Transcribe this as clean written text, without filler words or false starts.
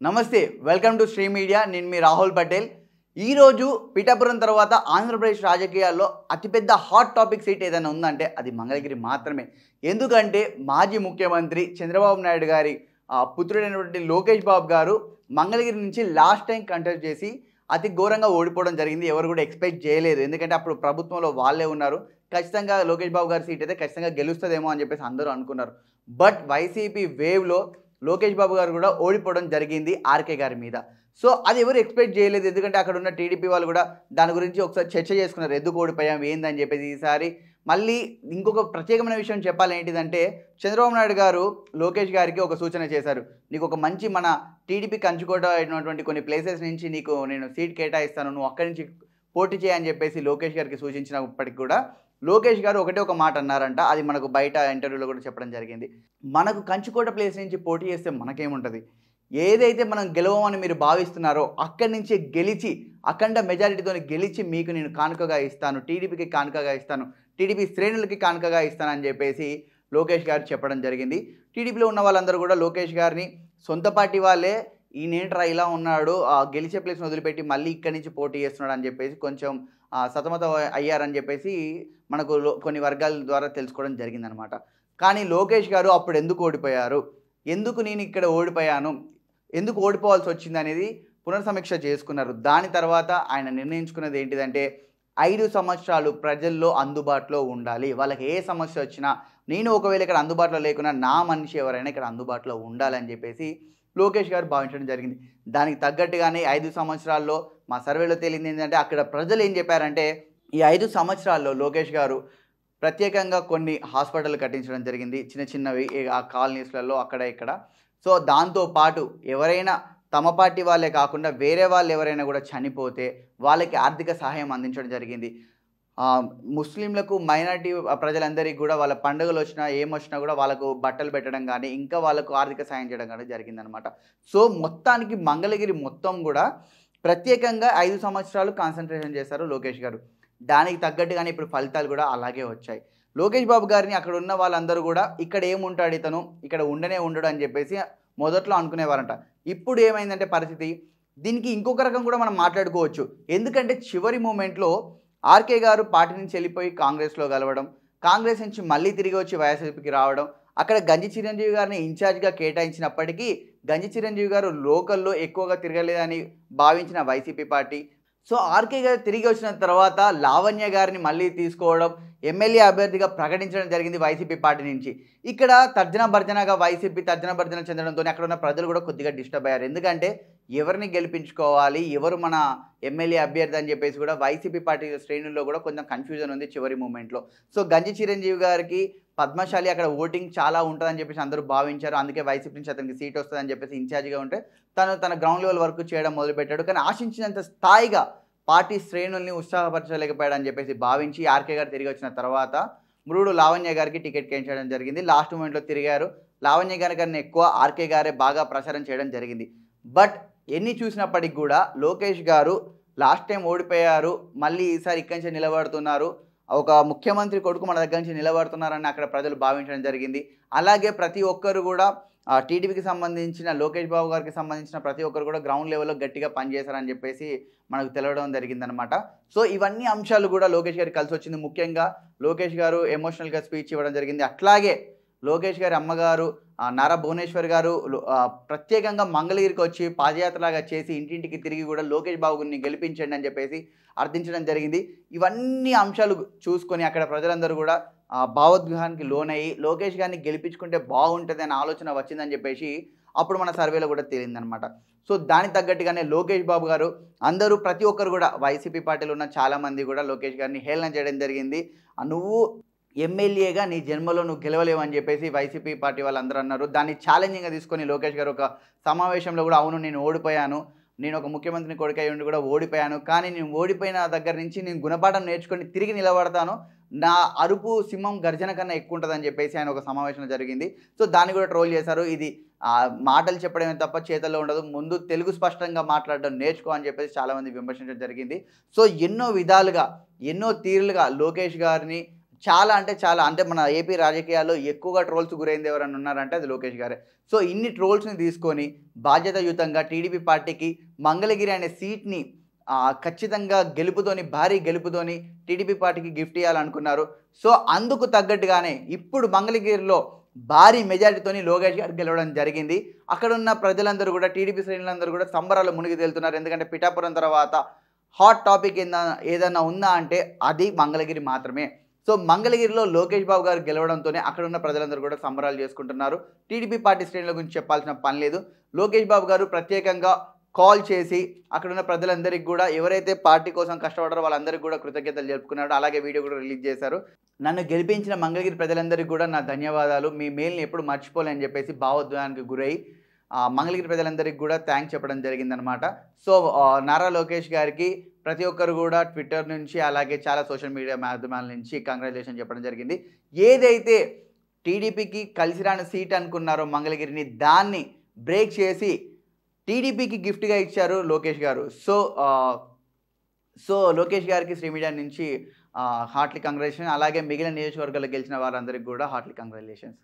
నమస్తే welcome to Shri media నేను మీ రాహుల్ పటేల్ ఈ రోజు పిఠాపురం తర్వాత ఆంధ్రప్రదేశ్ రాజకీయాల్లో అతిపెద్ద హాట్ టాపిక్ సీట్ ఏదైనా ఉందంటే అది మంగళగిరి మాత్రమే ఎందుకంటే మాజీ ముఖ్యమంత్రి చంద్రబాబు నాయుడు గారి పుత్రుడైనటువంటి లోకేష్ బాబు గారు మంగళగిరి నుంచి లాస్ట్ టైం కంటెస్ట్ చేసి అతి ఘోరంగా ఓడిపోవడం జరిగింది ఎవరు కూడా ఎక్స్పెక్ట్ చేయలేదు ఎందుకంటే అప్పుడు ప్రభుత్వంలో వాళ్ళే ఉన్నారు ఖచ్చితంగా లోకేష్ బాబు గారి సీట్ అయితే ఖచ్చితంగా గెలుస్తుందేమో అని చెప్పేసి అందరూ అనుకున్నారు బట్ వైసీపీ వేవ్లో లోకేష్ బాబు గారు కూడా ఓడిపోవడం జరిగింది ఆర్కే గారి మీద సో అది ఎవరు ఎక్స్పెక్ట్ చేయలేదు ఎందుకంటే అక్కడ ఉన్న టీడీపీ వాళ్ళు కూడా దాని గురించి ఒకసారి చర్చ చేసుకున్నారు ఎందుకు ఓడిపోయాం ఏందని చెప్పేసి ఈసారి మళ్ళీ ఇంకొక ప్రత్యేకమైన విషయం చెప్పాలి ఏంటిదంటే చంద్రబాబు నాయుడు గారు లోకేష్ గారికి ఒక సూచన చేశారు నీకు ఒక మంచి మన టీడీపీ కంచుకోట అయినటువంటి కొన్ని ప్లేసెస్ నుంచి నీకు నేను సీట్ కేటాయిస్తాను నువ్వు అక్కడి నుంచి పోటీ చేయని చెప్పేసి లోకేష్ గారికి సూచించినప్పటికీ కూడా లోకేష్ గారు ఒకటే ఒక మాట అన్నారంట అది మనకు బయట ఇంటర్వ్యూలో కూడా చెప్పడం జరిగింది మనకు కంచుకోట ప్లేస్ నుంచి పోటీ చేస్తే మనకేముంటుంది ఏదైతే మనం గెలవమని మీరు భావిస్తున్నారో అక్కడి నుంచి గెలిచి అఖండ మెజారిటీతో గెలిచి మీకు నేను కానుకగా ఇస్తాను టీడీపీకి కానుకగా ఇస్తాను టీడీపీ శ్రేణులకి కానుకగా ఇస్తానని చెప్పేసి లోకేష్ గారు చెప్పడం జరిగింది టీడీపీలో ఉన్న వాళ్ళందరూ కూడా లోకేష్ గారిని సొంత పార్టీ వాళ్ళే ఈయనేంట్రా ఇలా ఉన్నాడు గెలిచే ప్లేస్ని వదిలిపెట్టి మళ్ళీ ఇక్కడి నుంచి పోటీ చేస్తున్నాడు అని చెప్పేసి కొంచెం సతమతం అయ్యారని చెప్పేసి మనకు కొన్ని వర్గాల ద్వారా తెలుసుకోవడం జరిగిందనమాట కానీ లోకేష్ గారు అప్పుడు ఎందుకు ఓడిపోయారు ఎందుకు నేను ఇక్కడ ఓడిపోయాను ఎందుకు ఓడిపోవాల్సి వచ్చింది అనేది పునర్సమీక్ష చేసుకున్నారు దాని తర్వాత ఆయన నిర్ణయించుకున్నది ఏంటిదంటే 5 సంవత్సరాలు ప్రజల్లో అందుబాటులో ఉండాలి వాళ్ళకి ఏ సమస్య వచ్చినా నేను ఒకవేళ ఇక్కడ అందుబాటులో లేకున్నా నా మనిషి ఎవరైనా ఇక్కడ అందుబాటులో ఉండాలని చెప్పేసి లోకేష్ గారు భావించడం జరిగింది దానికి తగ్గట్టుగానే 5 సంవత్సరాల్లో మా సర్వేలో తేలింది ఏంటంటే అక్కడ ప్రజలు ఏం చెప్పారంటే ఈ 5 సంవత్సరాల్లో లోకేష్ గారు ప్రత్యేకంగా కొన్ని హాస్పిటల్ కట్టించడం జరిగింది చిన్న చిన్నవి ఆ కాలనీస్లలో అక్కడ ఇక్కడ సో దాంతోపాటు ఎవరైనా తమ పార్టీ వాళ్ళే కాకుండా వేరే వాళ్ళు ఎవరైనా కూడా చనిపోతే వాళ్ళకి ఆర్థిక సహాయం అందించడం జరిగింది ముస్లింలకు మైనారిటీ ప్రజలందరికీ కూడా వాళ్ళ పండుగలు వచ్చినా ఏమొచ్చినా కూడా వాళ్ళకు బట్టలు పెట్టడం కానీ ఇంకా వాళ్ళకు ఆర్థిక సాయం చేయడం కానీ జరిగిందనమాట సో మొత్తానికి మంగళగిరి మొత్తం కూడా ప్రత్యేకంగా 5 సంవత్సరాలు కాన్సన్ట్రేషన్ చేశారు లోకేష్ గారు దానికి తగ్గట్టుగానే ఇప్పుడు ఫలితాలు కూడా అలాగే వచ్చాయి లోకేష్ బాబు గారిని అక్కడ ఉన్న వాళ్ళందరూ కూడా ఇక్కడ ఏముంటాడు ఇతను ఇక్కడ ఉండడు అని చెప్పేసి మొదట్లో అనుకునేవారంట ఇప్పుడు ఏమైందంటే పరిస్థితి దీనికి ఇంకొక రకం కూడా మనం మాట్లాడుకోవచ్చు ఎందుకంటే చివరి మూమెంట్లో ఆర్కే గారు పార్టీ నుంచి వెళ్ళిపోయి కాంగ్రెస్లో కలవడం కాంగ్రెస్ నుంచి మళ్ళీ తిరిగి వచ్చి వైఎస్ఆర్సీపీకి రావడం అక్కడ గంజి చిరంజీవి గారిని ఇన్ఛార్జ్గా కేటాయించినప్పటికీ గంజి చిరంజీవి గారు లోకల్లో ఎక్కువగా తిరగలేదని భావించిన వైసీపీ పార్టీ సో ఆర్కే గారు తిరిగి వచ్చిన తర్వాత లావణ్య గారిని మళ్ళీ తీసుకోవడం ఎమ్మెల్యే అభ్యర్థిగా ప్రకటించడం జరిగింది వైసీపీ పార్టీ నుంచి ఇక్కడ తర్జన భర్జనగా వైసీపీ తర్జన భర్జన చెందడంతో అక్కడ ఉన్న ప్రజలు కూడా కొద్దిగా డిస్టర్బ్ అయ్యారు ఎందుకంటే ఎవరిని గెలిపించుకోవాలి ఎవరు మన ఎమ్మెల్యే అభ్యర్థి అని చెప్పేసి కూడా వైసీపీ పార్టీ శ్రేణుల్లో కూడా కొంచెం కన్ఫ్యూజన్ ఉంది చివరి మూమెంట్లో సో గంజి చిరంజీవి గారికి పద్మశాలి అక్కడ ఓటింగ్ చాలా ఉంటుందని చెప్పేసి అందరూ భావించారు అందుకే వైసీపీ నుంచి అతనికి సీట్ వస్తుందని చెప్పేసి ఇన్ఛార్జిగా ఉంటే తన గ్రౌండ్ లెవెల్ వర్క్ చేయడం మొదలుపెట్టాడు కానీ ఆశించినంత స్థాయిగా పార్టీ శ్రేణుల్ని ఉత్సాహపరచలేకపోయాడని చెప్పేసి భావించి ఆర్కే గారు తిరిగి వచ్చిన తర్వాత మృడు లావణ్య గారికి టికెట్ కేటాయించడం జరిగింది లాస్ట్ మూమెంట్లో తిరిగారు లావణ్య గారి కన్నా ఎక్కువ ఆర్కే గారే బాగా ప్రచారం చేయడం జరిగింది బట్ ఎన్ని చూసినప్పటికి కూడా లోకేష్ గారు లాస్ట్ టైం ఓడిపోయారు మళ్ళీ ఈసారి ఇక్కడి నుంచి నిలబడుతున్నారు ఒక ముఖ్యమంత్రి కొడుకు మన దగ్గర నుంచి నిలబడుతున్నారని అక్కడ ప్రజలు భావించడం జరిగింది అలాగే ప్రతి ఒక్కరు కూడా టీడీపీకి సంబంధించిన లోకేష్ బాబు గారికి సంబంధించిన ప్రతి ఒక్కరు కూడా గ్రౌండ్ లెవెల్లో గట్టిగా పనిచేశారని చెప్పేసి మనకు తెలవడం జరిగిందనమాట సో ఇవన్నీ అంశాలు కూడా లోకేష్ గారికి కలిసి వచ్చింది ముఖ్యంగా లోకేష్ గారు ఎమోషనల్గా స్పీచ్ ఇవ్వడం జరిగింది అట్లాగే లోకేష్ గారి అమ్మగారు నారా భువనేశ్వర్ గారు ప్రత్యేకంగా మంగళగిరికి వచ్చి పాదయాత్రలాగా చేసి ఇంటింటికి తిరిగి కూడా లోకేష్ బాబుని గెలిపించండి అని చెప్పేసి అర్థించడం జరిగింది ఇవన్నీ అంశాలు చూసుకొని అక్కడ ప్రజలందరూ కూడా భావోద్వేగానికి లోనయ్యి లోకేష్ గారిని గెలిపించుకుంటే బాగుంటుంది అనే ఆలోచన వచ్చిందని చెప్పేసి అప్పుడు మన సర్వేలో కూడా తేలిందనమాట సో దానికి తగ్గట్టుగానే లోకేష్ బాబు గారు అందరూ ప్రతి ఒక్కరు కూడా వైసీపీ పార్టీలో ఉన్న చాలామంది కూడా లోకేష్ గారిని హేళన చేయడం జరిగింది నువ్వు ఎమ్మెల్యేగా నీ జన్మలో నువ్వు గెలవలేవు అని చెప్పేసి వైసీపీ పార్టీ వాళ్ళందరూ అన్నారు దాన్ని ఛాలెంజింగ్గా తీసుకొని లోకేష్ గారు ఒక సమావేశంలో కూడా అవును నేను ఓడిపోయాను నేను ఒక ముఖ్యమంత్రిని కొడుకై ఉండి కూడా ఓడిపోయాను కానీ నేను ఓడిపోయిన దగ్గర నుంచి నేను గుణపాఠం నేర్చుకొని తిరిగి నిలబడతాను నా అరుపు సింహం గర్జన కన్నా ఎక్కువ ఉంటుందని చెప్పేసి ఆయన ఒక సమావేశం జరిగింది సో దాన్ని కూడా ట్రోల్ చేశారు ఇది మాటలు చెప్పడమే తప్ప చేతల్లో ఉండదు ముందు తెలుగు స్పష్టంగా మాట్లాడడం నేర్చుకో అని చెప్పేసి చాలామంది విమర్శించడం జరిగింది సో ఎన్నో విధాలుగా ఎన్నో తీరులుగా లోకేష్ గారిని చాలా అంటే చాలా అంటే మన ఏపీ రాజకీయాల్లో ఎక్కువగా ట్రోల్స్ గురైంది ఎవరైనా ఉన్నారంటే అది లోకేష్ గారే. సో ఇన్ని ట్రోల్స్‌ని తీసుకొని బాధ్యతాయుతంగా టీడీపీ పార్టీకి మంగళగిరి అనే సీట్‌ని ఖచ్చితంగా గెలుపుతోని భారీ గెలుపుతోని టీడీపీ పార్టీకి గిఫ్ట్ ఇయ్యాలనుకున్నారు. సో అందుకు తగ్గట్టుగానే ఇప్పుడు మంగళగిరిలో భారీ మెజారిటీతోని లోకేష్ గారు గెలవడం జరిగింది. అక్కడున్న ప్రజలందరూ కూడా టీడీపీ శ్రేణులందరూ కూడా సంబరాల్లో మునిగి తేలుతున్నారు. ఎందుకంటే పిఠాపురం తర్వాత హాట్ టాపిక్ ఏదన్నా ఉందా అంటే అది మంగళగిరి మాత్రమే. సో మంగళగిరిలో లోకేష్ బాబు గారు గెలవడంతోనే అక్కడున్న ప్రజలందరూ కూడా సంబరాలు చేసుకుంటున్నారు. టీడీపీ పార్టీ శ్రేణుల గురించి చెప్పాల్సిన పని లేదు. లోకేష్ బాబు గారు ప్రత్యేకంగా కాల్ చేసి అక్కడున్న ప్రజలందరికీ కూడా ఎవరైతే పార్టీ కోసం కష్టపడారో వాళ్ళందరికీ కూడా కృతజ్ఞతలు జరుపుకున్నాడు. అలాగే వీడియో కూడా రిలీజ్ చేశారు. నన్ను గెలిపించిన మంగళగిరి ప్రజలందరికీ కూడా నా ధన్యవాదాలు. మీ మేల్ని ఎప్పుడు మర్చిపోలేని చెప్పేసి భావోద్వేగానికి గురై మంగళగిరి ప్రజలందరికీ కూడా థ్యాంక్స్ చెప్పడం జరిగిందనమాట. సో నారా లోకేష్ గారికి ప్రతి ఒక్కరు కూడా ట్విట్టర్ నుంచి అలాగే చాలా సోషల్ మీడియా మాధ్యమాల నుంచి కంగ్రాచులేషన్ చెప్పడం జరిగింది. ఏదైతే టీడీపీకి కలిసి రాని సీట్ అనుకున్నారో మంగళగిరిని దాన్ని బ్రేక్ చేసి టీడీపీకి గిఫ్ట్గా ఇచ్చారు లోకేష్ గారు. సో లోకేష్ గారికి శ్రీ మీడియా నుంచి హార్ట్లీ కంగ్రాచులేషన్. అలాగే మిగిలిన నియోజకవర్గాల్లో గెలిచిన వారందరికీ కూడా హార్ట్లీ కంగ్రాచులేషన్స్.